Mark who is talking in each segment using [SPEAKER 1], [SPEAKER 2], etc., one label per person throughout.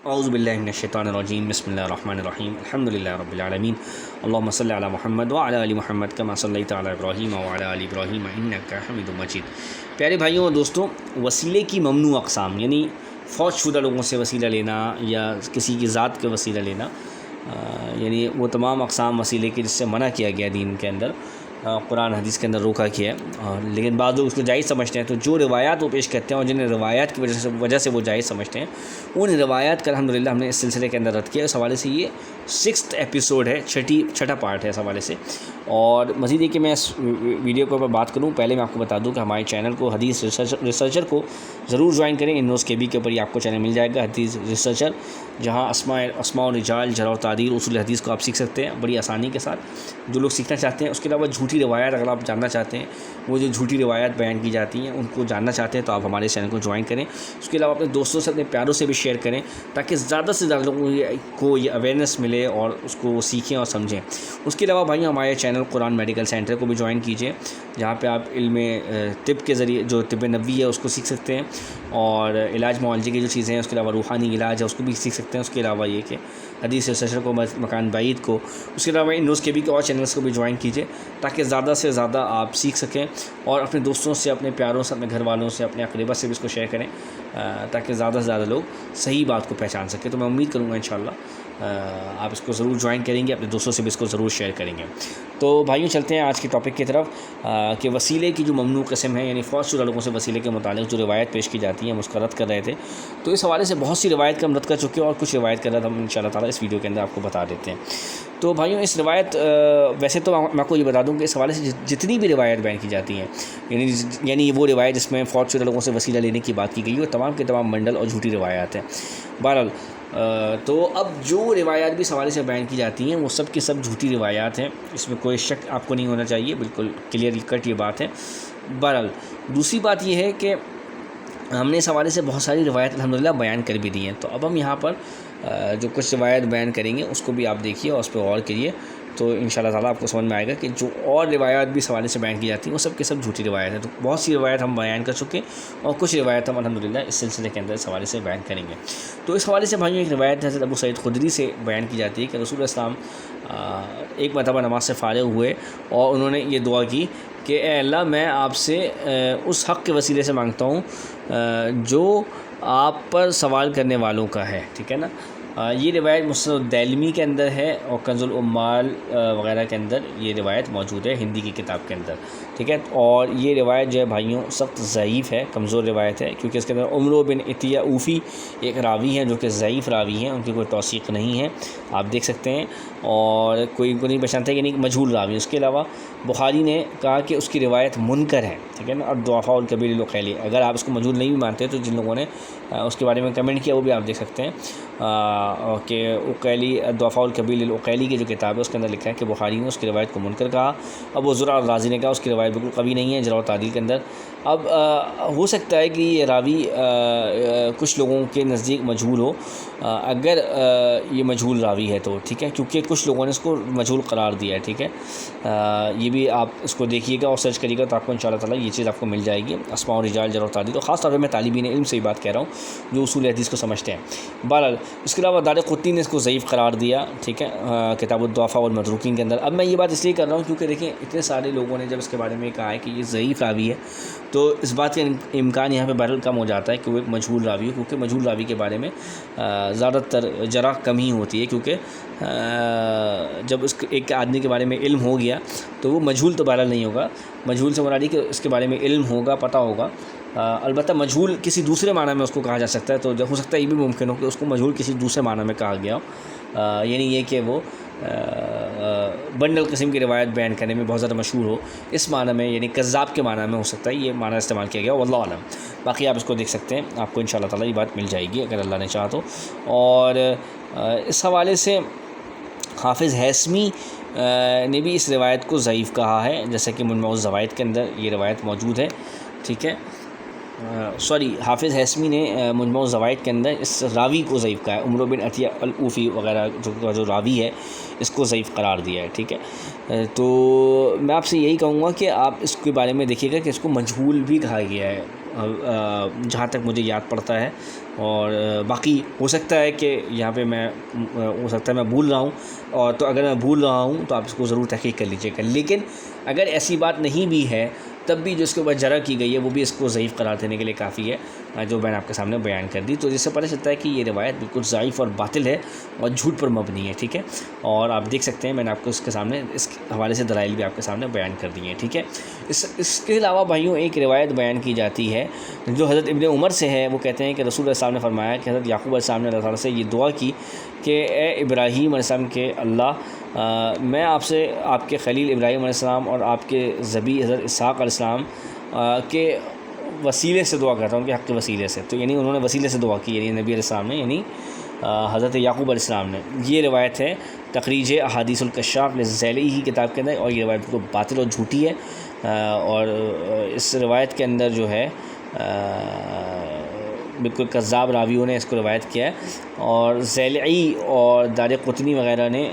[SPEAKER 1] اعوذ باللہ من الشیطان الرجیم بسم اللہ الرحمن الرحیم الحمدللہ رب العالمین اللہم صلی علی محمد وعلی آل محمد کما صلیت علی ابراہیم وعلی آل ابراہیم انک حمید مجید۔ پیارے بھائیوں اور دوستوں، وسیلے کی ممنوع اقسام یعنی فوت شدہ لوگوں سے وسیلہ لینا یا کسی کی ذات کے وسیلہ لینا، یعنی وہ تمام اقسام وسیلے کے جس سے منع کیا گیا دین کے اندر، قرآن حدیث کے اندر روکا کیا ہے، لیکن بعض لوگ اس کو جائز سمجھتے ہیں۔ تو جو روایات وہ پیش کرتے ہیں اور جن روایات کی وجہ سے وہ جائز سمجھتے ہیں، ان روایات کا الحمدللہ ہم نے اس سلسلے کے اندر رد کیا۔ اس حوالے سے یہ 6th ایپیسوڈ ہے، چھٹا پارٹ ہے اس حوالے سے۔ اور مزید یہ کہ میں اس ویڈیو کے اوپر بات کروں، پہلے میں آپ کو بتا دوں کہ ہمارے چینل کو حدیث ریسرچر کو ضرور جوائن کریں۔ انوز کے بی کے اوپر یہ آپ کو چینل مل جائے گا، حدیث ریسرچر، جہاں اسماء و رجال، جرح و تعدیل، اصول حدیث کو آپ سیکھ سکتے ہیں بڑی آسانی کے ساتھ، جو لوگ سیکھنا چاہتے ہیں۔ اس کے علاوہ جھوٹی روایات اگر آپ جاننا چاہتے ہیں، وہ جو جھوٹی روایات بیان کی جاتی ہیں ان کو جاننا چاہتے ہیں، تو آپ ہمارے چینل کو جوائن کریں۔ اس کے علاوہ اپنے دوستوں سے، اپنے پیاروں سے بھی شیئر کریں، تاکہ زیادہ سے زیادہ لوگوں کو یہ اویئرنیس ملے اور اس کو وہ سیکھیں اور سمجھیں۔ اس کے علاوہ بھائی ہمارے چینل قرآن میڈیکل سینٹر کو بھی جوائن کیجیے، جہاں پہ آپ علم طب کے ذریعے جو طب نبوی ہے اس کو سیکھ سکتے ہیں، اور علاج معالجے کی جو چیزیں ہیں، اس کے علاوہ روحانی علاج ہے اس کو بھی سیکھ سکتے ہیں۔ اس کے علاوہ یہ کہ حدیث ریسرچر کو، مکان بعید کو، اس کے علاوہ انوز کے بی کے اور چینلز کو بھی جوائن کیجیے، تاکہ زیادہ سے زیادہ آپ سیکھ سکیں، اور اپنے دوستوں سے، اپنے پیاروں سے، اپنے گھر والوں سے، اپنے اقربا سے بھی اس کو شیئر کریں، تاکہ زیادہ سے زیادہ لوگ صحیح بات کو پہچان سکیں۔ تو میں امید کروں گا انشاءاللہ آپ اس کو ضرور جوائن کریں گے، اپنے دوستوں سے بھی اس کو ضرور شیئر کریں گے۔ تو بھائیوں چلتے ہیں آج کے ٹاپک کی طرف، کہ وسیلے کی جو ممنوع قسم ہے، یعنی فوت شدہ لوگوں سے وسیلے کے متعلق جو روایت پیش کی جاتی ہیں ہم اس کا رد کر رہے تھے۔ تو اس حوالے سے بہت سی روایت کا ہم رد کر چکے ہیں، اور کچھ روایت کا رد ہم انشاءاللہ تعالیٰ اس ویڈیو کے اندر آپ کو بتا دیتے ہیں۔ تو بھائیوں اس روایت، ویسے تو میں آپ کو یہ بتا دوں کہ اس حوالے سے جتنی بھی روایت بیان کی جاتی ہیں، یعنی وہ روایت جس میں فوت شدہ لوگوں سے وسیلہ لینے کی بات کی گئی ہے، وہ تمام کے تمام منڈل اور جھوٹی روایات ہیں۔ بہرحال تو اب جو روایات بھی اس حوالے سے بیان کی جاتی ہیں وہ سب کی سب جھوٹی روایات ہیں، اس میں کوئی شک آپ کو نہیں ہونا چاہیے، بالکل کلیئر کٹ یہ بات ہے۔ بہرحال دوسری بات یہ ہے کہ ہم نے اس حوالے سے بہت ساری روایت الحمدللہ بیان کر بھی دی ہیں، تو اب ہم یہاں پر جو کچھ روایت بیان کریں گے اس کو بھی آپ دیکھیے اور اس پہ غور کریے، تو انشاءاللہ تعالیٰ آپ کو سمجھ میں آئے گا کہ جو اور روایات بھی اس حوالے سے بیان کی جاتی ہیں وہ سب کے سب جھوٹی روایت ہیں۔ تو بہت سی روایت ہم بیان کر چکے، اور کچھ روایت ہم الحمدللہ اس سلسلے کے اندر اس حوالے سے بیان کریں گے۔ تو اس حوالے سے بھائیوں ایک روایت حضرت ابو سعید خدری سے بیان کی جاتی ہے کہ رسول اسلام ایک مرتبہ نماز سے فارغ ہوئے اور انہوں نے یہ دعا کی کہ اے اللہ، میں آپ سے اس حق کے وسیلے سے مانگتا ہوں جو آپ پر سوال کرنے والوں کا ہے، ٹھیک ہے نا۔ یہ روایت مسند الدیلمی کے اندر ہے، اور کنز العمال وغیرہ کے اندر یہ روایت موجود ہے، ہندی کی کتاب کے اندر، ٹھیک ہے۔ اور یہ روایت جو ہے بھائیوں سخت ضعیف ہے، کمزور روایت ہے، کیونکہ اس کے اندر عمرو بن عطیہ اوفی ایک راوی ہیں جو کہ ضعیف راوی ہیں، ان کی کوئی توثیق نہیں ہے، آپ دیکھ سکتے ہیں، اور کوئی نہیں پہچانتا کہ نہیں مجہول راوی۔ اس کے علاوہ بخاری نے کہا کہ اس کی روایت منکر ہے، ٹھیک ہے نا۔ اور الضعفاء الکبیر للعقیلی، اگر آپ اس کو مجہول نہیں بھی مانتے تو جن لوگوں نے اس کے بارے میں کمنٹ کیا وہ بھی آپ دیکھ سکتے ہیں، کہ عقیلی الضعفاء الکبیر للعقیلی کی جو کتاب ہے اس کے اندر لکھا ہے کہ بخاری نے اس کی روایت کو منکر کہا۔ ابو زرع الرازی نے کہا اس کی روایت بالکل قوی نہیں ہے، جرح و تعدیل کے اندر۔ اب ہو سکتا ہے کہ یہ راوی کچھ لوگوں کے نزدیک مجہول ہو، اگر یہ مجہول راوی ہے تو ٹھیک ہے، کیونکہ کچھ لوگوں نے اس کو مجہول قرار دیا ہے، ٹھیک ہے۔ یہ بھی آپ اس کو دیکھیے گا اور سرچ کریے گا تو آپ کو انشاءاللہ تعالیٰ یہ چیز آپ کو مل جائے گی، اسماء و رجال، جرح و تعدیل، اور خاص طور پہ میں طالبین علم سے یہ بات کہہ رہا ہوں جو اصول حدیث کو سمجھتے ہیں۔ بہرحال اس کے علاوہ دارقطنی نے اس کو ضعیف قرار دیا، ٹھیک ہے، کتاب الضعفاء والمتروکین کے اندر۔ اب میں یہ بات اس لیے کر رہا ہوں کیونکہ دیکھیں اتنے سارے لوگوں نے جب اس کے بارے میں کہا ہے کہ یہ ضعیف راوی ہے، تو اس بات کا امکان یہاں پہ بہرحال کم ہو جاتا ہے کہ وہ ایک مجہول راوی ہے، کیونکہ مجہول راوی کے بارے میں زیادہ تر جرح کم ہی ہوتی ہے، کیونکہ جب اس ایک آدمی کے بارے میں علم ہو گیا تو وہ مجہول تو بہرحال نہیں ہوگا۔ مجہول سے مراد ہے کہ اس کے بارے میں علم ہوگا، پتہ ہوگا۔ البتہ مجہول کسی دوسرے معنی میں اس کو کہا جا سکتا ہے، تو ہو سکتا ہے یہ بھی ممکن ہو کہ اس کو مجہول کسی دوسرے معنی میں کہا گیا ہو، یعنی یہ کہ وہ بنڈل قسم کی روایت بیان کرنے میں بہت زیادہ مشہور ہو، اس معنی میں، یعنی کذاب کے معنی میں ہو سکتا ہے یہ معنی استعمال کیا گیا، واللہ اعلم۔ باقی آپ اس کو دیکھ سکتے ہیں، آپ کو انشاءاللہ تعالیٰ یہ بات مل جائے گی اگر اللہ نے چاہا تو۔ اور اس حوالے سے حافظ ہیثمی نے بھی اس روایت کو ضعیف کہا ہے، جیسا کہ مجموع الزوائد کے اندر یہ روایت موجود ہے، ٹھیک ہے۔ حافظ ہیثمی نے مجموع الزوائد کے اندر اس راوی کو ضعیف کہا ہے، عمرو بن عطیہ الاوفی وغیرہ جو راوی ہے اس کو ضعیف قرار دیا ہے، ٹھیک ہے۔ تو میں آپ سے یہی کہوں گا کہ آپ اس کے بارے میں دیکھیے گا کہ اس کو مجہول بھی کہا گیا ہے، جہاں تک مجھے یاد پڑتا ہے، اور باقی ہو سکتا ہے کہ یہاں پہ ہو سکتا ہے میں بھول رہا ہوں، اور تو اگر میں بھول رہا ہوں تو آپ اس کو ضرور تحقیق کر لیجیے گا. لیکن اگر ایسی بات نہیں بھی ہے تب بھی جو اس کے اوپر جرح کی گئی ہے وہ بھی اس کو ضعیف قرار دینے کے لیے کافی ہے، جو میں نے آپ کے سامنے بیان کر دی. تو جس سے پتہ چلتا ہے کہ یہ روایت بالکل ضعیف اور باطل ہے اور جھوٹ پر مبنی ہے. ٹھیک ہے، اور آپ دیکھ سکتے ہیں میں نے آپ کو اس کے سامنے اس حوالے سے دلائل بھی آپ کے سامنے بیان کر دیے ہیں. ٹھیک ہے، اس کے علاوہ بھائیوں ایک روایت بیان کی جاتی ہے جو حضرت ابن عمر سے ہے. وہ کہتے ہیں کہ رسول اللہ صلی اللہ علیہ وسلم نے فرمایا کہ حضرت یعقوب علیہ السلام نے اللہ تعالیٰ سے یہ دعا کی کہ اے ابراہیم علیہ السلام کے اللہ، میں آپ سے آپ کے خلیل ابراہیم علیہ السلام اور آپ کے ذبی حضرت اسحاق علیہ السلام کے وسیلے سے دعا کرتا ہوں، کہ حق کے وسیلے سے. تو یعنی انہوں نے وسیلے سے دعا کی، یعنی نبی علیہ السلام نے، یعنی حضرت یعقوب علیہ السلام نے. یہ روایت ہے تخریج احادیث الکشاف للذیلی کی کتاب کے اندر، اور یہ روایت بالکل باطل اور جھوٹی ہے. اور اس روایت کے اندر جو ہے بالکل کذاب راویوں نے اس کو روایت کیا ہے. اور ذیلی اور دارقطنی وغیرہ نے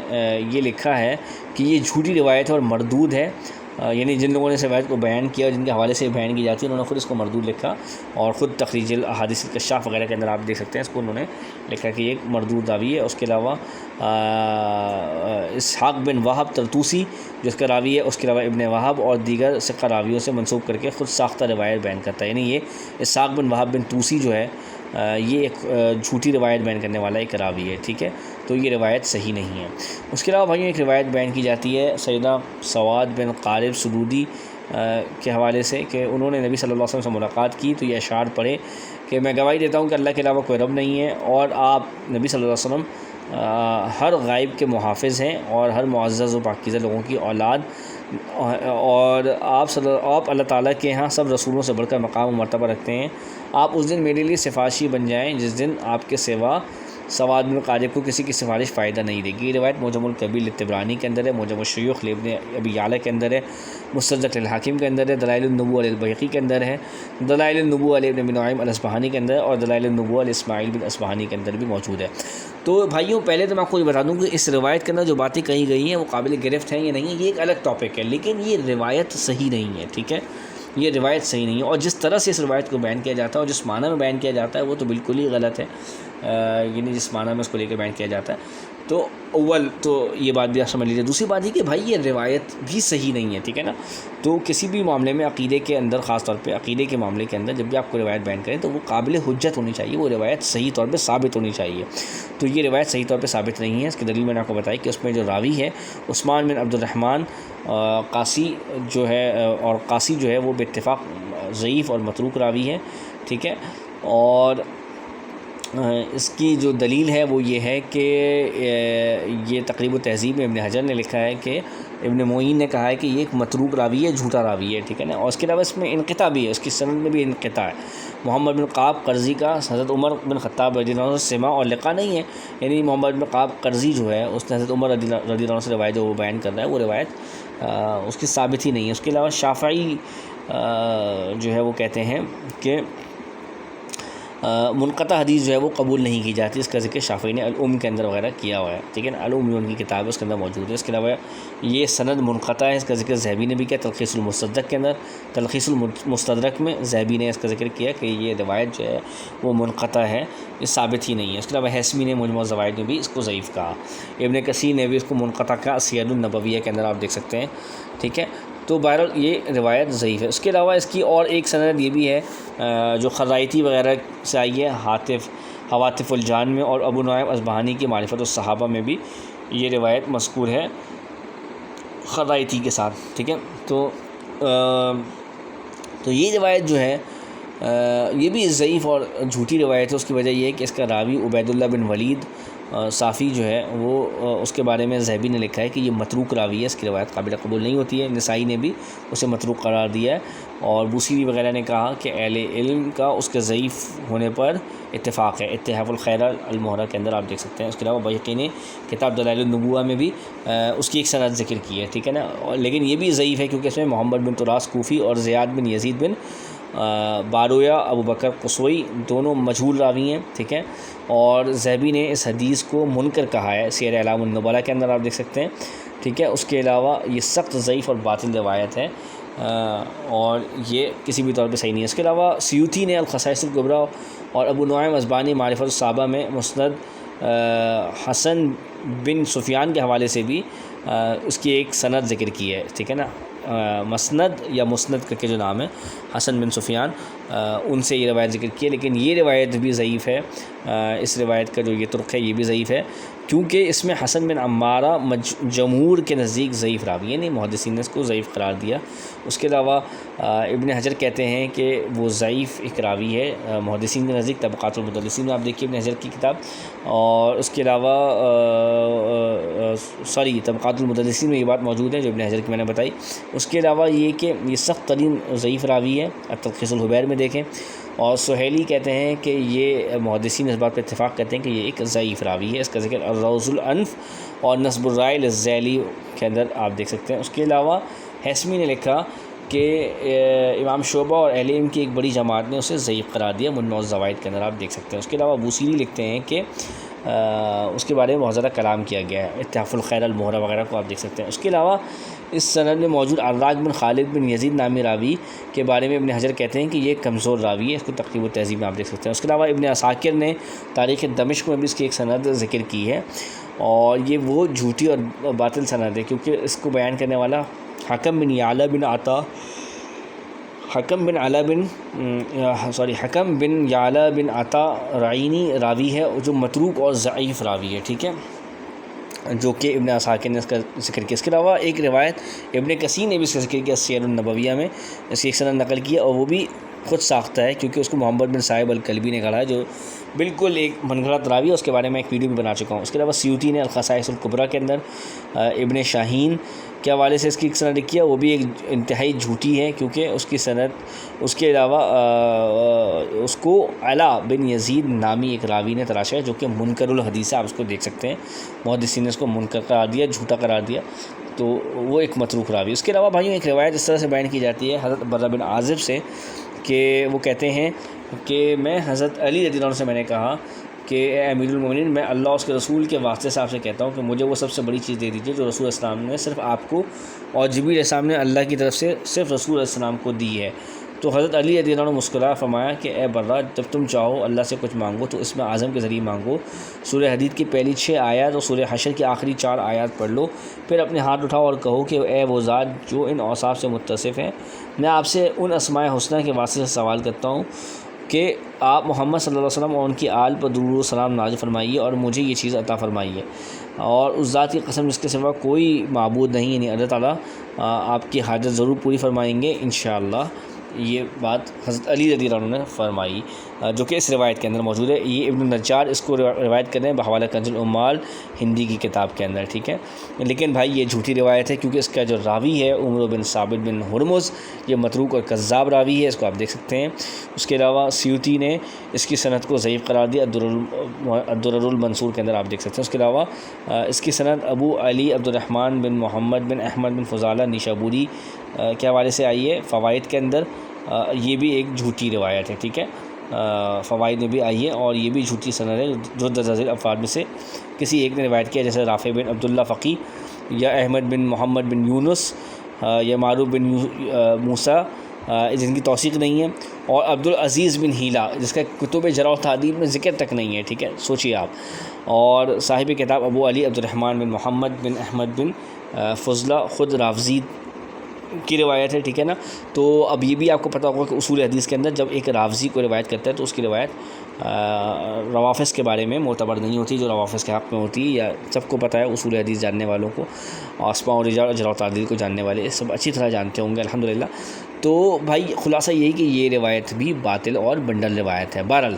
[SPEAKER 1] یہ لکھا ہے کہ یہ جھوٹی روایت ہے اور مردود ہے. یعنی جن لوگوں نے اس روایت کو بیان کیا اور جن کے حوالے سے بیان کی جاتی ہے انہوں نے خود اس کو مردود لکھا، اور خود تخریج الاحادیث الکشاف وغیرہ کے اندر آپ دیکھ سکتے ہیں اس کو انہوں نے لکھا کہ یہ ایک مردود راوی ہے. اس کے علاوہ اسحاق بن وہب طرطوسی جو اس کا راوی ہے، اس کے علاوہ ابن وہب اور دیگر ثقہ راویوں سے منسوب کر کے خود ساختہ روایت بیان کرتا ہے. یعنی یہ اسحاق بن وہب بن طوسی جو ہے یہ ایک جھوٹی روایت بیان کرنے والا ایک راوی ہے. ٹھیک ہے، تو یہ روایت صحیح نہیں ہے. اس کے علاوہ بھائیوں ایک روایت بیان کی جاتی ہے سیدنا سواد بن قارب سدودی کے حوالے سے کہ انہوں نے نبی صلی اللہ علیہ وسلم سے ملاقات کی تو یہ اشعار پڑھے کہ میں گواہی دیتا ہوں کہ اللہ کے علاوہ کوئی رب نہیں ہے، اور آپ نبی صلی اللہ علیہ وسلم ہر غائب کے محافظ ہیں اور ہر معزز و پاکیزہ لوگوں کی اولاد، اور آپ اللہ تعالیٰ کے ہاں سب رسولوں سے بڑھ کر مقام و مرتبہ رکھتے ہیں. آپ اس دن میرے لیے سفارشی بن جائیں جس دن آپ کے سوا سواد بن قارب کو کسی کی سفارش فائدہ نہیں دے گی. یہ روایت معجم الکبیر للطبرانی کے اندر ہے، معجم الشیوخ لابن ابی یعلا کے اندر ہے، مستدرک للحاکم کے اندر ہے، دلائل النبوہ للبیہقی کے اندر ہے، دلائل النبوہ لابن نعیم الاصبہانی کے اندر ہے، اور دلائل النبوہ لاسماعیل بن اصبہانی کے اندر بھی موجود ہے. تو بھائیوں پہلے تو میں آپ کو یہ بتا دوں کہ اس روایت کے اندر جو باتیں کہی گئی ہیں وہ قابل گرفت ہیں یا نہیں، یہ ایک الگ ٹاپک ہے، لیکن یہ روایت صحیح نہیں ہے. ٹھیک ہے، یہ روایت صحیح نہیں ہے، اور جس طرح سے اس روایت کو بیان کیا جاتا ہے اور جس معنی میں بیان کیا جاتا ہے وہ تو بالکل ہی غلط ہے. یعنی جس معنی میں اس کو لے کے بیان کیا جاتا ہے، تو اول تو یہ بات بھی آپ سمجھ لیجیے. دوسری بات یہ کہ بھائی یہ روایت بھی صحیح نہیں ہے. ٹھیک ہے نا، تو کسی بھی معاملے میں عقیدے کے اندر، خاص طور پہ عقیدے کے معاملے کے اندر جب بھی آپ کو روایت بیان کریں تو وہ قابل حجت ہونی چاہیے، وہ روایت صحیح طور پہ ثابت ہونی چاہیے. تو یہ روایت صحیح طور پہ ثابت نہیں ہے. اس کی دلیل میں نے آپ کو بتائی کہ اس میں جو راوی ہے عثمان بن عبد الرحمن قاسی جو ہے، اور قاسی جو ہے وہ باتفاق ضعیف اور متروک راوی ہے. ٹھیک ہے، اور اس کی جو دلیل ہے وہ یہ ہے کہ یہ تقریب التہذیب میں ابن حجر نے لکھا ہے کہ ابن معین نے کہا ہے کہ یہ ایک متروک راوی ہے، جھوٹا راوی ہے. ٹھیک ہے نا، اور اس کے علاوہ اس میں انقطاع بھی ہے، اس کی سند میں بھی انقطاع ہے. محمد بن قعب قرظی کا حضرت عمر بن خطاب رضی اللہ عنہ سے سماع اور لقاء نہیں ہے. یعنی محمد بن قعب قرظی جو ہے اس نے حضرت عمر رضی اللہ عنہ سے روایت جو وہ بیان کر رہا ہے وہ روایت اس کی ثابت ہی نہیں ہے. اس کے علاوہ شافعی جو ہے وہ کہتے ہیں کہ منقطع حدیث جو ہے وہ قبول نہیں کی جاتی. اس کا ذکر شافعی نے الام کے اندر وغیرہ کیا ہوا ہے. ٹھیک ہے نا، الام جو ان کی کتاب ہے اس کے اندر موجود ہے. اس کے علاوہ یہ سند منقطع ہے، اس کا ذکر ذہبی نے بھی کیا تلخیص المستدرک کے اندر. تلخیص المستدرک میں ذہبی نے اس کا ذکر کیا کہ یہ روایت جو ہے وہ منقطع ہے، یہ ثابت ہی نہیں ہے. اس کے علاوہ حیثمی نے مجموع الزوائد میں بھی اس کو ضعیف کہا. ابن کثیر نے بھی اس کو منقطع کہا، سیر النبویہ کے اندر آپ دیکھ سکتے ہیں. ٹھیک ہے، تو بہرحال یہ روایت ضعیف ہے. اس کے علاوہ اس کی اور ایک سند یہ بھی ہے جو خرائطی وغیرہ سے آئی ہے، حواتف الجان میں، اور ابو نعیم اصبہانی کی معرفت الصحابہ میں بھی یہ روایت مذکور ہے خرائطی کے ساتھ. ٹھیک ہے، تو یہ روایت جو ہے یہ بھی ضعیف اور جھوٹی روایت ہے. اس کی وجہ یہ ہے کہ اس کا راوی عبید اللہ بن ولید صافی جو ہے وہ اس کے بارے میں ذہبی نے لکھا ہے کہ یہ متروک راوی ہے، اس کی روایت قابل قبول نہیں ہوتی ہے. نسائی نے بھی اسے متروک قرار دیا ہے، اور بوسیری وغیرہ نے کہا کہ اہل علم کا اس کے ضعیف ہونے پر اتفاق ہے. اتحاف الخیرہ المہرہ کے اندر آپ دیکھ سکتے ہیں. اس کے علاوہ بیہقی نے کتاب دلائل النبوہ میں بھی اس کی ایک سند ذکر کی ہے. ٹھیک ہے نا، لیکن یہ بھی ضعیف ہے کیونکہ اس میں محمد بن طراس کوفی اور زیاد بن یزید بن بارویا ابو بکر قصوئی دونوں مجہول راوی ہیں. ٹھیک ہے، اور ذہبی نے اس حدیث کو منکر کہا ہے، سیر اعلام النبلاء کے اندر آپ دیکھ سکتے ہیں. ٹھیک ہے، اس کے علاوہ یہ سخت ضعیف اور باطل روایت ہے. اور یہ کسی بھی طور پہ صحیح نہیں ہے۔ اس کے علاوہ سیوطی نے الخصائص الکبریٰ اور ابو نعیم ازبانی معرفت الصحابہ میں مسند حسن بن سفیان کے حوالے سے بھی اس کی ایک سند ذکر کی ہے، ٹھیک ہے نا، مسند یا مسند کر کے جو نام ہے حسن بن سفیان، ان سے یہ روایت ذکر کی ہے، لیکن یہ روایت بھی ضعیف ہے۔ اس روایت کا جو یہ طرق ہے یہ بھی ضعیف ہے، کیونکہ اس میں حسن بن عمارہ جمہور کے نزدیک ضعیف راوی ہے، یعنی محدثین نے اس کو ضعیف قرار دیا۔ اس کے علاوہ ابن حجر کہتے ہیں کہ وہ ضعیف ایک راوی ہے محدثین کے نزدیک، طبقات المدلسین میں آپ دیکھیے ابن حجر کی کتاب، اور اس کے علاوہ طبقات المدلسین میں یہ بات موجود ہے جو ابن حجر کی میں نے بتائی۔ اس کے علاوہ یہ کہ یہ سخت ترین ضعیف راوی ہے، تلخیص الحبیر میں دیکھیں، اور سہیلی کہتے ہیں کہ یہ محدثین اس بات پہ اتفاق کرتے ہیں کہ یہ ایک ضعیف راوی ہے۔ اس کا ذکر الروض الانف اور نصب الرائے للذیلی کے اندر آپ دیکھ سکتے ہیں۔ اس کے علاوہ ہیثمی نے لکھا کہ امام شعبہ اور اہل علم کی ایک بڑی جماعت نے اسے ضعیف قرار دیا، مجموع الزوائد کے اندر آپ دیکھ سکتے ہیں۔ اس کے علاوہ بوصیری لکھتے ہیں کہ اس کے بارے میں بہت زیادہ کلام کیا گیا ہے، اتحاف الخیر المہرہ وغیرہ کو آپ دیکھ سکتے ہیں۔ اس کے علاوہ اس سند میں موجود الراق بن خالد بن یزید نامی راوی کے بارے میں ابن حجر کہتے ہیں کہ یہ کمزور راوی ہے، اس کو تقریب التہذیب میں آپ دیکھ سکتے ہیں۔ اس کے علاوہ ابن عساکر نے تاریخ دمشق میں بھی اس کی ایک سند ذکر کی ہے، اور یہ وہ جھوٹی اور باطل سند ہے، کیونکہ اس کو بیان کرنے والا حکم بن یعلا بن عطا رعینی راوی ہے، جو متروک اور ضعیف راوی ہے، ٹھیک ہے، جو کہ ابن عساکر نے اس کا ذکر کیا۔ اس کے علاوہ ایک روایت ابن کثیر نے بھی اس کا ذکر کیا سیر النبویہ میں، اس کی ایک سند نقل کیا، اور وہ بھی خود ساختہ ہے، کیونکہ اس کو محمد بن صاحب الکلبی نے گھڑا ہے، جو بالکل ایک من گھڑت راوی ہے۔ اس کے بارے میں ایک ویڈیو بھی بنا چکا ہوں۔ اس کے علاوہ سیوطی نے الخصائص الکبریٰ کے اندر ابن شاہین کے حوالے سے اس کی ایک سند کیا، وہ بھی ایک انتہائی جھوٹی ہے، کیونکہ اس کی سند، اس کے علاوہ اس کو علا بن یزید نامی ایک راوی نے تراشا ہے، جو کہ منکر الحدیث ہے، آپ اس کو دیکھ سکتے ہیں، محدثین نے اس کو منکر قرار دیا، جھوٹا قرار دیا، تو وہ ایک متروک راوی۔ اس کے علاوہ بھائیوں ایک روایت اس طرح سے بیان کی جاتی ہے حضرت برہ بن عازب سے، کہ وہ کہتے ہیں کہ میں حضرت علی رضی اللہ عنہ سے میں نے کہا کہ اے امیر المومنین، میں اللہ اس کے رسول کے واسطے سے آپ سے کہتا ہوں کہ مجھے وہ سب سے بڑی چیز دے دیجیے جو رسول السلام نے صرف آپ کو اور جبریل علیہ السلام نے اللہ کی طرف سے صرف رسول علیہ السلام کو دی ہے۔ تو حضرت علی رضی اللہ عنہ مسکرا فرمایا کہ اے برہ، جب تم چاہو اللہ سے کچھ مانگو تو اسم اعظم کے ذریعے مانگو، سورہ حدید کی پہلی 6 آیات اور سورہ حشر کی آخری 4 آیات پڑھ لو، پھر اپنے ہاتھ اٹھاؤ اور کہو کہ اے وہ ذات جو ان اوصاف سے متصف ہے، میں آپ سے ان اسماء حسنہ کے واسطے سے سوال کرتا ہوں کہ آپ محمد صلی اللہ علیہ وسلم اور ان کی آل پر درود و سلام نازل فرمائیے اور مجھے یہ چیز عطا فرمائیے، اور اس ذات کی قسم جس کے سوا کوئی معبود نہیں، یعنی اللہ تعالیٰ آپ کی حاجت ضرور پوری فرمائیں گے انشاءاللہ۔ یہ بات حضرت علی رضی اللہ عنہ نے فرمائی، جو کہ اس روایت کے اندر موجود ہے۔ یہ ابن النجار اس کو روایت کرتے ہیں بحوالہ کنز العمال ہندی کی کتاب کے اندر، ٹھیک ہے، لیکن بھائی یہ جھوٹی روایت ہے، کیونکہ اس کا جو راوی ہے عمر بن ثابت بن ہرمز، یہ متروک اور کذاب راوی ہے، اس کو آپ دیکھ سکتے ہیں۔ اس کے علاوہ سیوطی نے اس کی سند کو ضعیف قرار دیا، الدرر المنصور کے اندر آپ دیکھ سکتے ہیں۔ اس کے علاوہ اس کی سند ابو علی عبد الرحمن بن محمد بن احمد بن فضالہ نیشابوری کے حوالے سے آئی ہے فوائد کے اندر، یہ بھی ایک جھوٹی روایت ہے، ٹھیک ہے، فوائد میں بھی آئی ہے، اور یہ بھی جھوٹی سند ہے، جو درجہ افراد میں سے کسی ایک نے روایت کیا، جیسے رافع بن عبداللہ فقی یا احمد بن محمد بن یونس یا معروف بن موسیٰ، جن کی توثیق نہیں ہے، اور عبدالعزیز بن ہیلا، جس کا کتب جرح و تعدیل میں ذکر تک نہیں ہے، ٹھیک ہے، سوچیے آپ، اور صاحب کتاب ابو علی عبد الرحمن بن محمد بن احمد بن فضلہ خود رافضی کی روایت ہے، ٹھیک ہے نا۔ تو اب یہ بھی آپ کو پتہ ہوگا کہ اصول حدیث کے اندر جب ایک رافضی کو روایت کرتا ہے تو اس کی روایت روافظ کے بارے میں معتبر نہیں ہوتی، جو روافظ کے حق میں ہوتی ہے، یا سب کو پتہ ہے، اصول حدیث جاننے والوں کو، اسماء و رجال اور جرح و تعدیل کو جاننے والے سب اچھی طرح جانتے ہوں گے الحمدللہ۔ تو بھائی خلاصہ یہی کہ یہ روایت بھی باطل اور بنڈل روایت ہے۔ بہرحال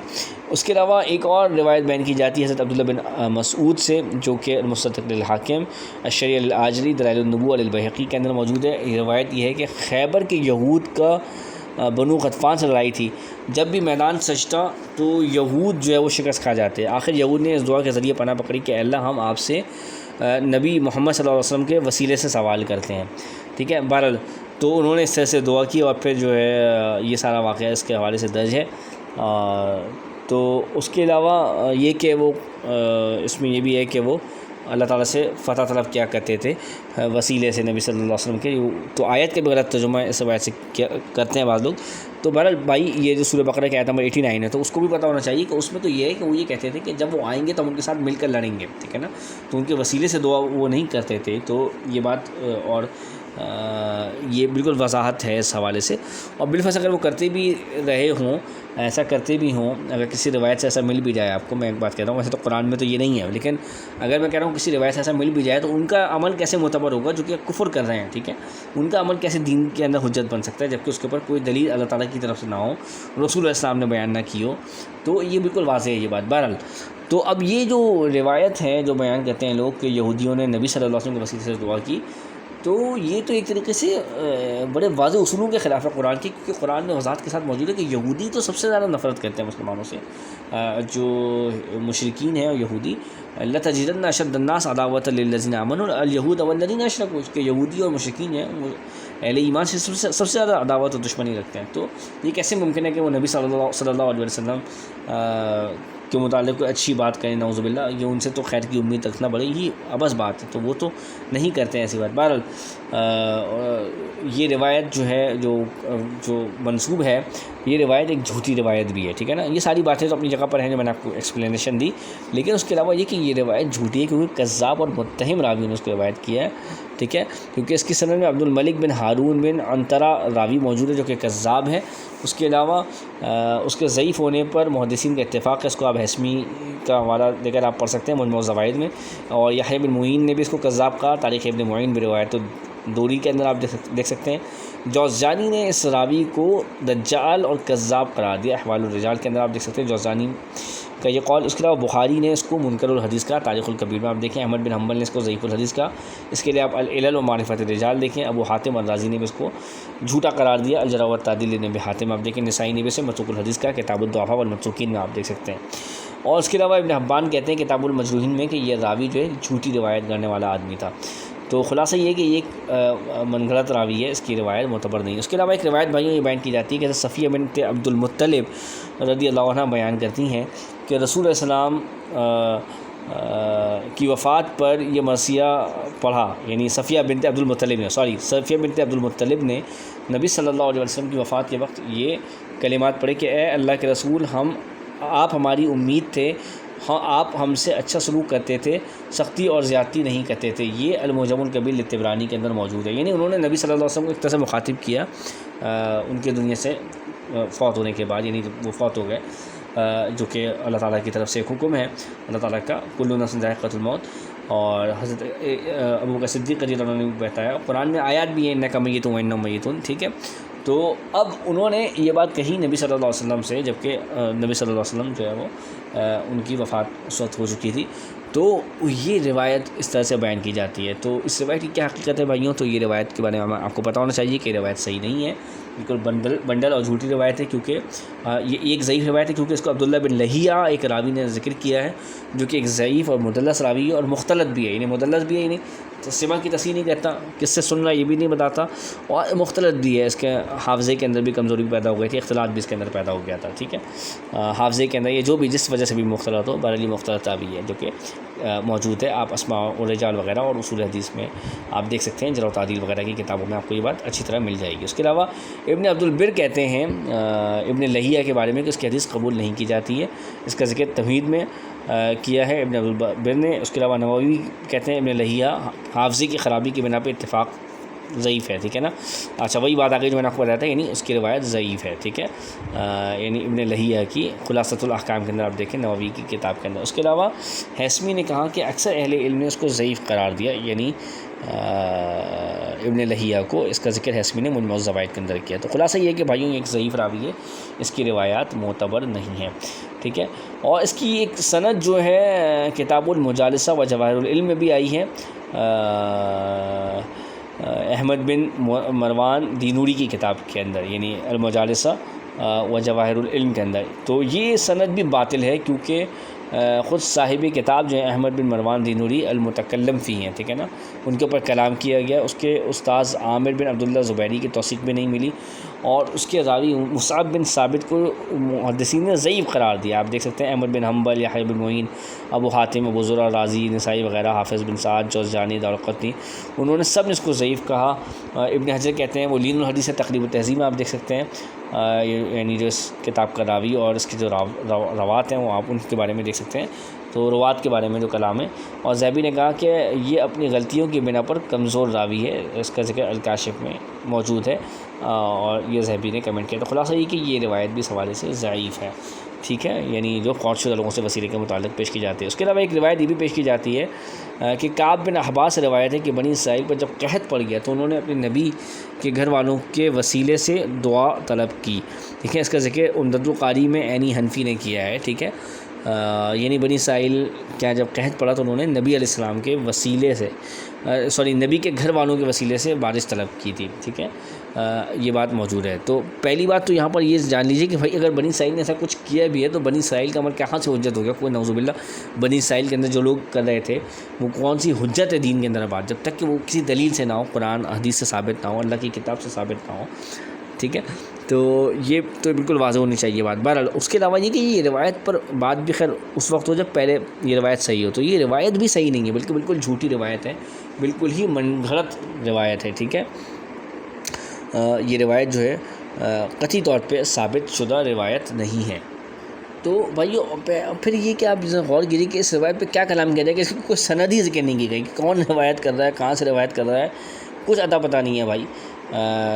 [SPEAKER 1] اس کے علاوہ ایک اور روایت بیان کی جاتی ہے حضرت عبداللہ بن مسعود سے، جو کہ المستدرک للحاکم، الشریع للآجری، دلائل النبوہ للبیہقی کے اندر موجود ہے۔ یہ روایت یہ ہے کہ خیبر کے یہود کا بنو غطفان سے لڑائی تھی، جب بھی میدان سجتا تو یہود جو ہے وہ شکست کھا جاتے، آخر یہود نے اس دعا کے ذریعے پناہ پکڑی کہ اللہ ہم آپ سے نبی محمد صلی اللہ علیہ وسلم کے وسیلے سے سوال کرتے ہیں، ٹھیک ہے۔ بہرحال تو انہوں نے اس طرح سے دعا کی، اور پھر جو ہے یہ سارا واقعہ اس کے حوالے سے درج ہے۔ تو اس کے علاوہ یہ کہ وہ اس میں یہ بھی ہے کہ وہ اللہ تعالیٰ سے فتح طلب کیا کرتے تھے وسیلے سے نبی صلی اللہ علیہ وسلم کے. تو آیت کے بھی غلط ترجمہ اس روایت سے کرتے ہیں بعض لوگ. تو بہرحال بھائی یہ جو سورہ بقرہ کی آیت نمبر 89 ہے تو اس کو بھی پتہ ہونا چاہیے کہ اس میں تو یہ ہے کہ وہ یہ کہتے تھے کہ جب وہ آئیں گے تو ہم ان کے ساتھ مل کر لڑیں گے, ٹھیک ہے نا. تو ان کے وسیلے سے دعا وہ نہیں کرتے تھے. تو یہ بات اور یہ بالکل وضاحت ہے اس حوالے سے. اور بالفرض اگر وہ کرتے بھی رہے ہوں, ایسا کرتے بھی ہوں, اگر کسی روایت سے ایسا مل بھی جائے آپ کو, میں ایک بات کہتا ہوں ویسے تو قرآن میں تو یہ نہیں ہے, لیکن اگر میں کہہ رہا ہوں کسی روایت سے ایسا مل بھی جائے تو ان کا عمل کیسے معتبر ہوگا جو کہ کفر کر رہے ہیں, ٹھیک ہے. ان کا عمل کیسے دین کے اندر حجت بن سکتا ہے جبکہ اس کے اوپر کوئی دلیل اللہ تعالیٰ کی طرف سے نہ ہو, رسول اللہ السلام نے بیان نہ کی ہو. تو یہ بالکل واضح ہے یہ بات. بہرحال تو اب یہ جو روایت ہے جو بیان کرتے ہیں لوگ کہ یہودیوں نے نبی صلی اللہ علیہ وسلم کے وسیلے سے دعا کی, تو یہ تو ایک طریقے سے بڑے واضح اصولوں کے خلاف ہے قرآن کی, کیونکہ قرآن میں وضاحت کے ساتھ موجود ہے کہ یہودی تو سب سے زیادہ نفرت کرتے ہیں مسلمانوں سے. جو مشرکین ہیں اور یہودی, لَتَجِدَنَّ أَشَدَّ النَّاسِ عَدَاوَةً لِلَّذِينَ آمَنُوا الْيَهُودَ وَالَّذِينَ أَشْرَكُوا, کہ یہودی اور مشرکین ہیں اہل ایمان سے سب سے زیادہ عداوت اور دشمنی رکھتے ہیں. تو یہ کیسے ممکن ہے کہ وہ نبی صلی اللہ علیہ وسلم کے متعلق کوئی اچھی بات کریں, نعوذ باللہ. یہ ان سے تو خیر کی امید رکھنا بڑی ہی عبث بات ہے, تو وہ تو نہیں کرتے ہیں ایسی بات. بہرحال یہ روایت جو ہے جو منسوب ہے, یہ روایت ایک جھوٹی روایت بھی ہے, ٹھیک ہے نا. یہ ساری باتیں تو اپنی جگہ پر ہیں جو میں نے آپ کو ایکسپلینیشن دی, لیکن اس کے علاوہ یہ کہ یہ روایت جھوٹی ہے کیونکہ کذاب اور متہم راوی نے اس کو روایت کیا ہے, ٹھیک ہے. کیونکہ اس کی سند میں عبد الملک بن ہارون بن عنترہ راوی موجود ہے جو کہ کذاب ہے. اس کے علاوہ اس کے ضعیف ہونے پر محدثین کا اتفاق ہے. اس کو آپ حسمی کا حوالہ دے کر آپ پڑھ سکتے ہیں مجموع الزوائد میں. اور یحییٰ بن معین نے بھی اس کو کذاب کہا, تاریخ ابن معین بھی روایت دوری کے اندر آپ دیکھ سکتے ہیں. جوزجانی نے اس راوی کو دجال اور کذاب قرار دیا, احوال الرجال کے اندر آپ دیکھ سکتے ہیں جوزجانی کا یہ قول. اس کے علاوہ بخاری نے اس کو منکر الحدیث کہا, تاریخ الکبیر میں آپ دیکھیں. احمد بن حنبل نے اس کو ضعیف الحدیث کہا. اس کے لیے آپ العلل و معرفت الرجال دیکھیں. ابو حاتم الرازی نے بھی اس کو جھوٹا قرار دیا. الجرح و التعدیل نے بھی حاتم آپ دیکھیں. نسائی نے بھی اسے متروک الحدیث کا, کتاب الضعفاء والمتروکین میں آپ دیکھ سکتے ہیں. اور اس کے علاوہ ابن حبان کہتے ہیں کتاب المجروحین میں کہ یہ راوی جو ہے جھوٹی روایت کرنے والا آدمی تھا. تو خلاصہ یہ کہ یہ ایک من گھڑت راوی ہے, اس کی روایت معتبر نہیں ہے. اس کے علاوہ ایک روایت بھائیوں یہ بیان کی جاتی ہے کہ صفیہ بنت عبد المطلب رضی اللہ عنہ بیان کرتی ہیں کہ رسول علیہ السلام کی وفات پر یہ مرثیہ پڑھا, یعنی صفیہ بنت عبد المطلب نے نبی صلی اللہ علیہ وسلم کی وفات کے وقت یہ کلمات پڑھے کہ اے اللہ کے رسول, آپ ہماری امید تھے, آپ ہم سے اچھا سلوک کرتے تھے, سختی اور زیادتی نہیں کرتے تھے. یہ المعجم الکبیر للطبرانی کے اندر موجود ہے. یعنی انہوں نے نبی صلی اللہ علیہ وسلم کو ایک طرح سے مخاطب کیا ان کے دنیا سے فوت ہونے کے بعد, یعنی جب وہ فوت ہو گئے, جو کہ اللہ تعالیٰ کی طرف سے ایک حکم ہے اللہ تعالیٰ کا, کل نفس ذائقۃ الموت. اور حضرت ابوبکر صدیق رضی اللہ عنہ نے بتایا, قرآن میں آیات بھی ہیں انک میت و انہم میتون, ٹھیک ہے. تو اب انہوں نے یہ بات کہی نبی صلی اللہ علیہ وسلم سے, جبکہ نبی صلی اللہ علیہ وسلم جو ہے وہ ان کی وفات اس وقت ہو چکی تھی. تو یہ روایت اس طرح سے بیان کی جاتی ہے. تو اس روایت کی کیا حقیقت ہے بھائیوں؟ تو یہ روایت کے بارے میں آپ کو پتہ ہونا چاہیے کہ روایت صحیح نہیں ہے, بالکل بنڈل اور جھوٹی روایت ہے. کیونکہ یہ ایک ضعیف روایت ہے کیونکہ اس کو عبداللہ بن لہیعہ ایک راوی نے ذکر کیا ہے جو کہ ایک ضعیف اور مدلس راوی ہے, اور مختلط بھی ہے. یعنی مدلس بھی ہے, یعنی سما کی تصحیح نہیں کرتا, کس سے سن رہا یہ بھی نہیں بتاتا, اور مختلط بھی ہے. اس کے حافظے کے اندر بھی کمزوری پیدا ہو گئی تھی, اختلاط بھی اس کے اندر پیدا ہو گیا تھا, ٹھیک ہے. حافظے کے اندر یہ جو بھی جس وجہ سے بھی مختلط ہو, بہرحال مختلط بھی ہے جو کہ موجود ہے. آپ اسماء الرجال وغیرہ اور اصول حدیث میں آپ دیکھ سکتے ہیں, جرح و تعدیل وغیرہ کی کتابوں میں آپ کو یہ بات اچھی طرح مل جائے گی. اس کے علاوہ ابن عبد البر کہتے ہیں ابن لہیعہ کے بارے میں کہ اس کی حدیث قبول نہیں کی جاتی ہے. اس کا ذکر تمہید میں کیا ہے ابن عبد البر نے. اس کے علاوہ نووی کہتے ہیں ابن لہیعہ حافظے کی خرابی کی بنا پہ اتفاق ضعیف ہے, ٹھیک ہے نا. اچھا وہی بات آگے جو میں نے آپ کو بتایا تھا, یعنی اس کی روایت ضعیف ہے, ٹھیک ہے. یعنی ابن لہیعہ کی خلاصۃ الاحکام کے اندر آپ دیکھیں, نووی کی کتاب کے اندر. اس کے علاوہ حسمی نے کہا کہ اکثر اہل علم نے اس کو ضعیف قرار دیا, یعنی ابن لہیعہ کو. اس کا ذکر حسمی نے مجموع الزوائد کے اندر کیا. تو خلاصہ یہ ہے کہ بھائیوں ایک ضعیف راوی ہے, اس کی روایات معتبر نہیں ہیں, ٹھیک ہے. اور اس کی ایک سند جو ہے کتاب المجالسہ و جواہر العلم میں بھی آئی ہے, احمد بن مروان دینوری کی کتاب کے اندر, یعنی المجالسہ و جواہر العلم کے اندر. تو یہ سند بھی باطل ہے کیونکہ خود صاحب کتاب جو ہے احمد بن مروان دینوری المتکلم فی ہیں، ٹھیک ہے نا، ان کے اوپر کلام کیا گیا. اس کے استاذ عامر بن عبداللہ زبیری کی توثیق بھی نہیں ملی، اور اس کے راوی مصعب بن ثابت کو محدثین نے ضعیف قرار دیا. آپ دیکھ سکتے ہیں احمد بن حنبل، یحییٰ بن معین، ابو حاتم، ابو زرع رازی، نسائی وغیرہ، حافظ بن سعد، جوزجانی، دارقطنی، انہوں نے سب نے اس کو ضعیف کہا. ابن حجر کہتے ہیں وہ لین الحدیث ہے، تقریب التہذیب میں آپ دیکھ سکتے ہیں، یعنی جو اس کتاب کا راوی اور اس کی جو روات ہیں وہ آپ ان کے بارے میں دیکھ سکتے ہیں. تو روات کے بارے میں جو کلام ہے. اور ذہبی نے کہا کہ یہ اپنی غلطیوں کی بنا پر کمزور راوی ہے، اس کا ذکر الکاشف میں موجود ہے، اور یہ ذہبی نے کمنٹ کیا. تو خلاصہ یہ کہ یہ روایت بھی اس حوالے سے ضعیف ہے، ٹھیک ہے، یعنی جو فوت شدہ لوگوں سے وسیلے کے متعلق پیش کی جاتی ہے. اس کے علاوہ ایک روایت یہ بھی پیش کی جاتی ہے کہ کعب بن احبار سے روایت ہے کہ بنی اسرائیل پر جب قحط پڑ گیا تو انہوں نے اپنے نبی کے گھر والوں کے وسیلے سے دعا طلب کی، ٹھیک ہے. اس کا ذکر عمدۃ القاری میں عینی حنفی نے کیا ہے، ٹھیک ہے. یعنی بنی اسرائیل کیا جب قحط پڑا تو انہوں نے نبی علیہ السلام کے وسیلے سے نبی کے گھر والوں کے وسیلے سے بارش طلب کی تھی، ٹھیک ہے. یہ بات موجود ہے. تو پہلی بات تو یہاں پر یہ جان لیجیے کہ بھائی اگر بنی اسرائیل نے ایسا کچھ کیا بھی ہے تو بنی اسرائیل کا عمل کہاں سے حجت ہو گیا؟ کوئی نعوذ باللہ بنی اسرائیل کے اندر جو لوگ کر رہے تھے وہ کون سی حجت ہے دین کے اندر بات، جب تک کہ وہ کسی دلیل سے نہ ہو، قرآن حدیث سے ثابت نہ ہو، اللہ کی کتاب سے ثابت نہ ہو، ٹھیک ہے. تو یہ تو بالکل واضح ہونی چاہیے بات. بہرحال اس کے علاوہ یہ کہ یہ روایت پر بات بھی خیر اس وقت ہو جب پہلے یہ روایت صحیح ہو، تو یہ روایت بھی صحیح نہیں ہے، بلکہ بالکل جھوٹی روایت ہے، بالکل ہی من گھڑت روایت ہے، ٹھیک ہے. یہ روایت جو ہے قطعی طور پہ ثابت شدہ روایت نہیں ہے. تو بھائیو پھر یہ کہ آپ غور گیری کہ اس روایت پہ کیا کلام کیا جائے کہ اس کی کوئی سند ہی ذکر نہیں کی گئی کہ کون روایت کر رہا ہے، کہاں سے روایت کر رہا ہے، کچھ اتا پتہ نہیں ہے بھائی.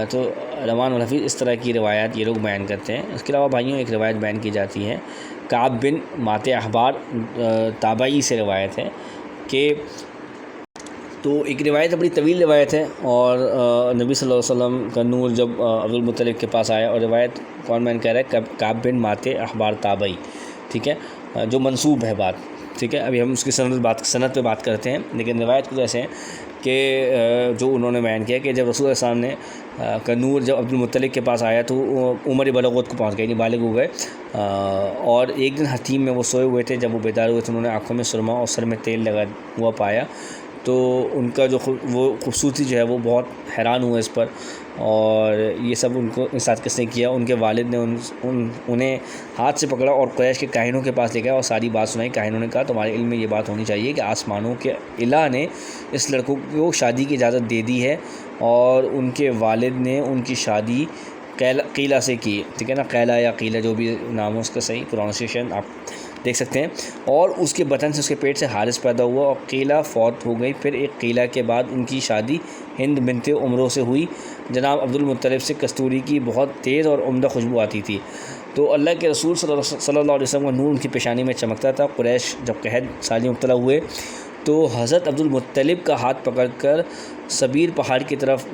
[SPEAKER 1] تو رحمان الحفیظ اس طرح کی روایات یہ لوگ بیان کرتے ہیں. اس کے علاوہ بھائیوں ایک روایت بیان کی جاتی ہے، کعب بن مات احبار تابعی سے روایت ہے کہ تو ایک روایت بڑی طویل روایت ہے، اور نبی صلی اللہ علیہ وسلم کا نور جب عبد المطلب کے پاس آیا، اور روایت کون بیان کہہ رہا ہے؟ کعب بن مات احبار تابعی، ٹھیک ہے، جو منسوب ہے بات، ٹھیک ہے. ابھی ہم اس کی سند پہ بات کرتے ہیں، لیکن روایت کچھ ایسے ہیں کہ جو انہوں نے بیان کیا کہ جب رسول اللہ صلی اللہ علیہ وسلم نے کا نور جب عبد المطلب کے پاس آیا تو عمر بلغت کو پہنچ گئے، یعنی بالغ ہو گئے. اور ایک دن حتیم میں وہ سوئے ہوئے تھے، جب وہ بیدار ہوئے تھے انہوں نے آنکھوں میں سرما اور سر میں تیل لگا ہوا پایا، تو ان کا جو وہ خوبصورتی جو ہے وہ بہت حیران ہوئے اس پر. اور یہ سب ان کو ساتھ کس نے کیا؟ ان کے والد نے انہیں ہاتھ سے پکڑا اور قریش کے کاہنوں کے پاس لے گیا اور ساری بات سنائی. کاہنوں نے کہا تمہارے علم میں یہ بات ہونی چاہیے کہ آسمانوں کے الہ نے اس لڑکوں کو شادی کی اجازت دے دی ہے، اور ان کے والد نے ان کی شادی قیلہ سے کی، ٹھیک ہے نا، قیلہ یا قیلہ جو بھی نام ہو اس کا صحیح پروننسیشن آپ دیکھ سکتے ہیں. اور اس کے بطن سے اس کے پیٹ سے حارث پیدا ہوا، اور قیلہ فوت ہو گئی. پھر ایک قیلہ کے بعد ان کی شادی ہند بنت عمرو سے ہوئی. جناب عبد المطلب سے کستوری کی بہت تیز اور عمدہ خوشبو آتی تھی، تو اللہ کے رسول صلی اللہ علیہ وسلم کا نور ان کی پیشانی میں چمکتا تھا. قریش جب قحط سالی مبتلا ہوئے تو حضرت عبد المطلب کا ہاتھ پکڑ کر سبیر پہاڑ کی طرف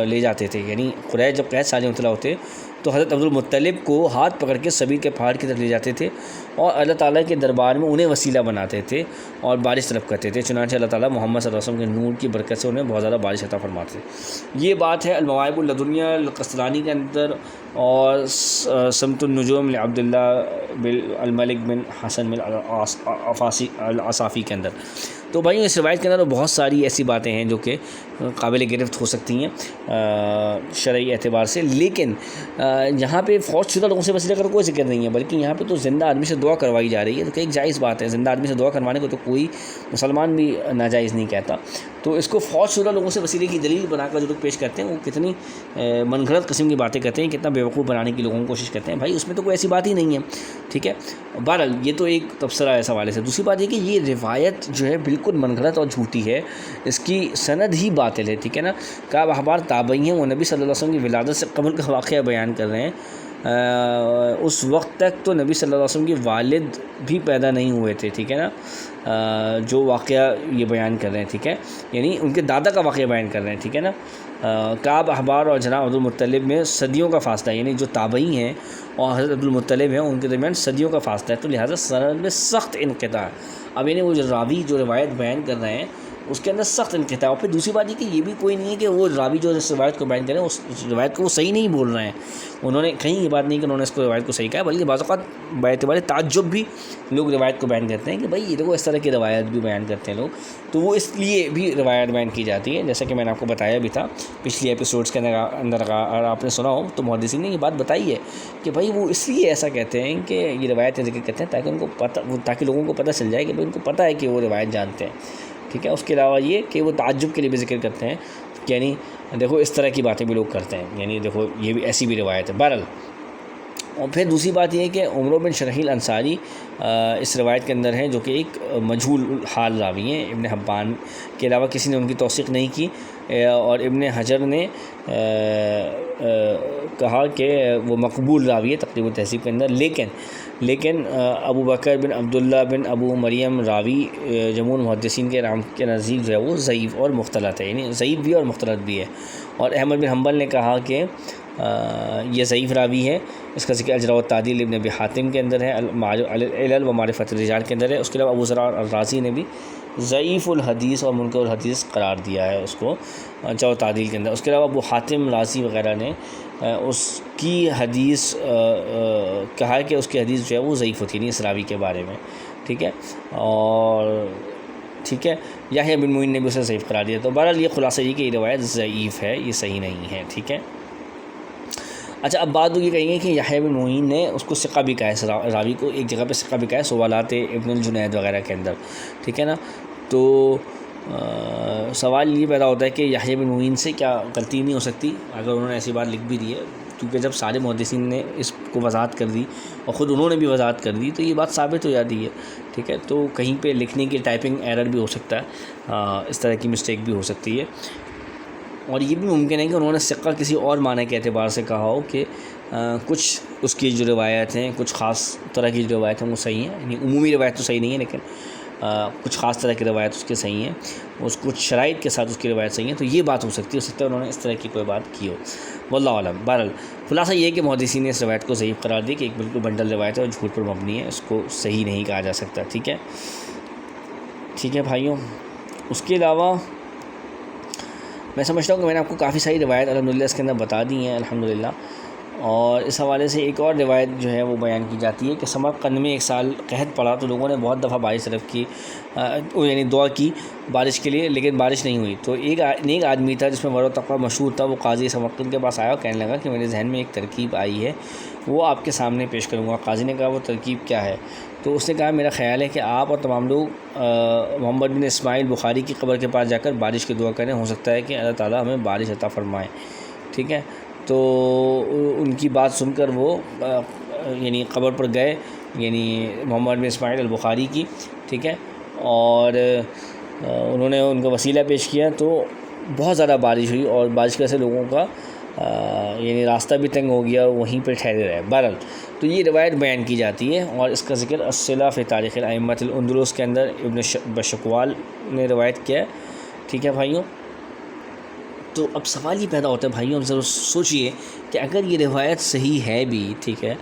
[SPEAKER 1] لے جاتے تھے. یعنی قریش جب قحط سالی مبتلا ہوتے تو حضرت عبد المطلب کو ہاتھ پکڑ کے سبیر کے پہاڑ کی طرف لے جاتے تھے، اور اللہ تعالیٰ کے دربار میں انہیں وسیلہ بناتے تھے اور بارش طلب کرتے تھے. چنانچہ اللہ تعالیٰ محمد صلی اللہ علیہ وسلم کے نور کی برکت سے انہیں بہت زیادہ بارش عطا فرماتے تھے. یہ بات ہے المواہب اللدنیہ القسطلانی کے اندر، اور سمت النجوم عبداللہ الملک بن حسن بن العصافی کے اندر. تو بھائی اس روایت کے اندر بہت ساری ایسی باتیں ہیں جو کہ قابل گرفت ہو سکتی ہیں شرعی اعتبار سے، لیکن یہاں پہ فوت شدہ لوگوں سے وسیلہ کا کوئی ذکر نہیں ہے، بلکہ یہاں پہ تو زندہ آدمی سے دعا کروائی جا رہی ہے. تو کہ ایک جائز بات ہے، زندہ آدمی سے دعا کروانے کو تو کوئی مسلمان بھی ناجائز نہیں کہتا. تو اس کو فوت شدہ لوگوں سے وسیلے کی دلیل بنا کر جو لوگ پیش کرتے ہیں وہ کتنی من گھڑت قسم کی باتیں کرتے ہیں، کتنا بیوقوف بنانے کی لوگوں کو کوشش کرتے ہیں. بھائی اس میں تو کوئی ایسی بات ہی نہیں ہے، ٹھیک ہے. بہرحال یہ تو ایک تبصرہ ہے اس حوالے سے. دوسری بات یہ کہ یہ روایت جو ہے بالکل من گھڑت اور جھوٹی ہے، اس کی سند ہی باطل ہے، ٹھیک ہے نا. کعب احبار تابعی ہیں، وہ نبی صلی اللہ علیہ وسلم کی ولادت سے قبل کا واقعہ بیان کر رہے ہیں. اس وقت تک تو نبی صلی اللہ علیہ وسلم کے والد بھی پیدا نہیں ہوئے تھے، ٹھیک ہے نا، جو واقعہ یہ بیان کر رہے ہیں، ٹھیک ہے، یعنی ان کے دادا کا واقعہ بیان کر رہے ہیں، ٹھیک ہے نا. کعب احبار اور جناب عبد المطلب میں صدیوں کا فاصلہ ہے، یعنی جو تابعی ہیں اور حضرت عبد المطلب ہیں ان کے درمیان صدیوں کا فاصلہ ہے، تو لہٰذا سند میں سخت انقطاع ہے. اب یعنی وہ جو راوی جو روایت بیان کر رہے ہیں اس کے اندر سخت انقطاع. اور پھر دوسری بات یہ کہ یہ بھی کوئی نہیں ہے کہ وہ راوی جو اس روایت کو بیان کریں اس روایت کو وہ صحیح نہیں بول رہے ہیں. انہوں نے کہیں یہ بات نہیں کہ انہوں نے اس کو روایت کو صحیح کہا, بلکہ بعض اوقات باعتبار تعجب بھی لوگ روایت کو بیان کرتے ہیں کہ بھائی یہ دیکھو اس طرح کی روایت بھی بیان کرتے ہیں لوگ, تو وہ اس لیے بھی روایت بیان کی جاتی ہے. جیسا کہ میں نے آپ کو بتایا بھی تھا پچھلی ایپیسوڈس کے اندر, اگر آپ نے سنا ہو تو محدثین نے یہ بات بتائی ہے کہ بھائی وہ اس لیے ایسا کہتے ہیں کہ یہ روایت ذکر کرتے ہیں تاکہ ان کو پتہ, تاکہ لوگوں کو پتہ چل جائے کہ بھائی ان کو پتہ ہے کہ وہ روایت جانتے ہیں. ٹھیک ہے, اس کے علاوہ یہ کہ وہ تعجب کے لیے بھی ذکر کرتے ہیں, یعنی دیکھو اس طرح کی باتیں بھی لوگ کرتے ہیں, یعنی دیکھو یہ بھی ایسی بھی روایت ہے. بہرحال, اور پھر دوسری بات یہ ہے کہ عمرو بن شرحیل انصاری اس روایت کے اندر ہیں جو کہ ایک مجہول حال راوی ہیں. ابن حبان کے علاوہ کسی نے ان کی توثیق نہیں کی, اور ابن حجر نے کہا کہ وہ مقبول راوی ہے تقریب التہذیب کے اندر. لیکن ابو بکر بن عبداللہ بن ابو مریم راوی جمہور محدثین کے نام کے نزدیک جو ہے وہ ضعیف اور مختلط ہے, یعنی ضعیف بھی اور مختلط بھی ہے. اور احمد بن حنبل نے کہا کہ یہ ضعیف راوی ہے. اس کا ذکر اجراء والتعدیل ابن ابی حاتم کے اندر ہے, علل و معرفت الرجال کے اندر ہے. اس کے علاوہ ابو زرع الرازی نے بھی ضعیف الحدیث اور منکر الحدیث قرار دیا ہے اس کو اجراء والتعدیل کے اندر. اس کے علاوہ ابو حاتم رازی وغیرہ نے اس کی حدیث کہا ہے کہ اس کی حدیث جو ہے وہ ضعیف ہوتی ہے اس راوی کے بارے میں. ٹھیک ہے, اور ٹھیک ہے, یحییٰ بن معین نے بھی اسے ضعیف قرار دیا. تو بہرحال یہ خلاصہ یہ کہ یہ روایت ضعیف ہے, یہ صحیح نہیں ہے. ٹھیک ہے. اچھا, اب بات یہ کہیں گے کہ یحییٰ بن معین نے اس کو ثقہ بھی کہا ہے, راوی کو ایک جگہ پہ ثقہ بھی کہا ہے, سوالات ابن الجنید وغیرہ کے اندر. ٹھیک ہے نا. تو سوال یہ پیدا ہوتا ہے کہ یحییٰ بن معین سے کیا غلطی نہیں ہو سکتی اگر انہوں نے ایسی بات لکھ بھی دی ہے, کیونکہ جب سارے محدثین نے اس کو وضاحت کر دی اور خود انہوں نے بھی وضاحت کر دی تو یہ بات ثابت ہو جاتی ہے. ٹھیک ہے, تو کہیں پہ لکھنے کی ٹائپنگ ایرر بھی ہو سکتا ہے, اس طرح کی مسٹیک بھی ہو سکتی ہے. اور یہ بھی ممکن ہے کہ انہوں نے ثقہ کسی اور معنی کے اعتبار سے کہا ہو کہ کچھ اس کی جو روایت ہیں, کچھ خاص طرح کی جو روایت ہیں وہ صحیح ہیں, یعنی عمومی روایت تو صحیح نہیں ہے لیکن کچھ خاص طرح کی روایت اس کے صحیح ہیں, اس کچھ شرائط کے ساتھ اس کی روایت صحیح ہیں. تو یہ بات ہو سکتی ہے انہوں نے اس طرح کی کوئی بات کی ہو, واللہ اعلم. بہرحال خلاصہ یہ ہے کہ محدثین نے اس روایت کو ضعیف قرار دی کہ ایک بالکل بنڈل روایت ہے اور جھوٹ پر مبنی ہے, اس کو صحیح نہیں کہا جا سکتا. ٹھیک ہے. ٹھیک ہے بھائیوں, اس کے علاوہ میں سمجھتا ہوں کہ میں نے آپ کو کافی ساری روایت الحمدللہ اس کے اندر بتا دی ہیں الحمدللہ. اور اس حوالے سے ایک اور روایت جو ہے وہ بیان کی جاتی ہے کہ سمرقند میں ایک سال قحط پڑا تو لوگوں نے بہت دفعہ بارش طلب کی, یعنی دعا کی بارش کے لیے, لیکن بارش نہیں ہوئی. تو ایک نیک آدمی تھا جس میں ورع و تقویٰ مشہور تھا, وہ قاضی سمرقند کے پاس آیا اور کہنے لگا کہ میرے ذہن میں ایک ترکیب آئی ہے, وہ آپ کے سامنے پیش کروں گا. قاضی نے کہا وہ ترکیب کیا ہے؟ تو اس نے کہا میرا خیال ہے کہ آپ اور تمام لوگ محمد بن اسماعیل بخاری کی قبر کے پاس جا کر بارش کی دعا کریں, ہو سکتا ہے کہ اللہ تعالیٰ ہمیں بارش عطا فرمائے. ٹھیک ہے. تو ان کی بات سن کر وہ یعنی قبر پر گئے, یعنی محمد بن اسماعیل البخاری کی. ٹھیک ہے. اور انہوں نے ان کو وسیلہ پیش کیا تو بہت زیادہ بارش ہوئی, اور بارش کی وجہ سے لوگوں کا یعنی راستہ بھی تنگ ہو گیا اور وہیں پہ ٹھہرے رہے. بہرحال تو یہ روایت بیان کی جاتی ہے, اور اس کا ذکر الصلہ فی تاریخ الائمۃ الاندلس کے اندر ابن بشکوال نے روایت کیا ہے. ٹھیک ہے بھائیوں. تو اب سوال یہ پیدا ہوتا ہے بھائیوں, اب ضرور سوچئے کہ اگر یہ روایت صحیح ہے بھی, ٹھیک ہے,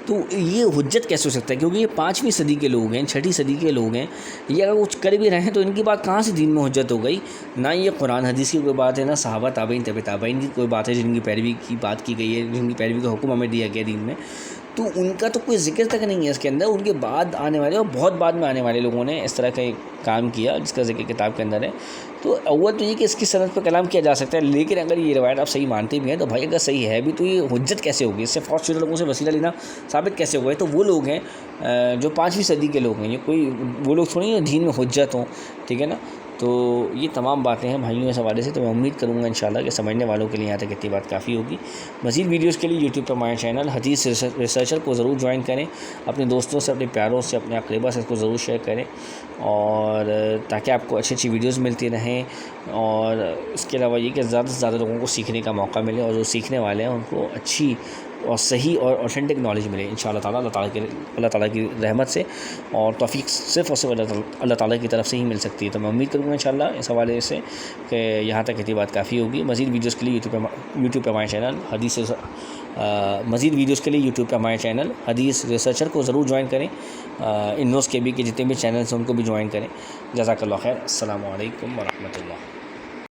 [SPEAKER 1] تو یہ حجت کیسے ہو سکتا ہے؟ کیونکہ یہ 5ویں صدی کے لوگ ہیں, 6ٹھی صدی کے لوگ ہیں. یہ اگر کچھ کر بھی رہے ہیں تو ان کی بات کہاں سے دین میں حجت ہو گئی؟ نہ یہ قرآن حدیث کی کوئی بات ہے, نہ صحابہ تابعین طب تابعین کی کوئی بات ہے جن کی پیروی کی بات کی گئی ہے, جن کی پیروی کا حکم ہمیں دیا گیا دین میں. تو ان کا تو کوئی ذکر تک نہیں ہے اس کے اندر. ان کے بعد آنے والے اور بہت بعد میں آنے والے لوگوں نے اس طرح کا کام کیا جس کا ذکر کتاب کے اندر ہے. تو اول تو یہ کہ اس کی سند پہ کلام کیا جا سکتا ہے, لیکن اگر یہ روایت آپ صحیح مانتے بھی ہیں تو بھائی اگر صحیح ہے بھی تو یہ حجت کیسے ہوگی؟ اس سے فوج شدہ لوگوں سے وسیلہ لینا ثابت کیسے ہوگا؟ تو وہ لوگ ہیں جو 5ویں صدی کے لوگ ہیں, یہ کوئی وہ لوگ تھوڑی ہیں دین میں حجت ہوں. ٹھیک ہے نا. تو یہ تمام باتیں ہیں بھائیوں اس حوالے سے. تو میں امید کروں گا انشاءاللہ کہ سمجھنے والوں کے لیے یہاں تک اتنی بات کافی ہوگی. مزید ویڈیوز کے لیے یوٹیوب پہ ہمارے چینل حدیث ریسرچر کو ضرور جوائن کریں, اپنے دوستوں سے, اپنے پیاروں سے, اپنے اقربا سے اس کو ضرور شیئر کریں, اور تاکہ آپ کو اچھی ویڈیوز ملتی رہیں. اور اس کے علاوہ یہ کہ زیادہ سے زیادہ لوگوں کو سیکھنے کا موقع ملے, اور جو سیکھنے والے ہیں ان کو اچھی اور صحیح اور اوتھینٹک نالج ملے انشاءاللہ تعالیٰ. اللہ تعالیٰ کی رحمت سے, اور توفیق صرف اور صرف اللہ تعالیٰ کی طرف سے ہی مل سکتی ہے. تو میں امید کروں گا انشاءاللہ اس حوالے سے کہ یہاں تک اتنی بات کافی ہوگی. مزید ویڈیوز کے لیے یوٹیوب پہ ہمارے چینل مزید ویڈیوز کے لیے یوٹیوب پہ ہمارے چینل حدیث ریسرچر کو ضرور جوائن کریں، ان نوز کے بھی کہ جتنے بھی چینلز ہیں ان کو بھی جوائن کریں۔ جزاک اللہ خیر، السلام علیکم ورحمۃ اللہ۔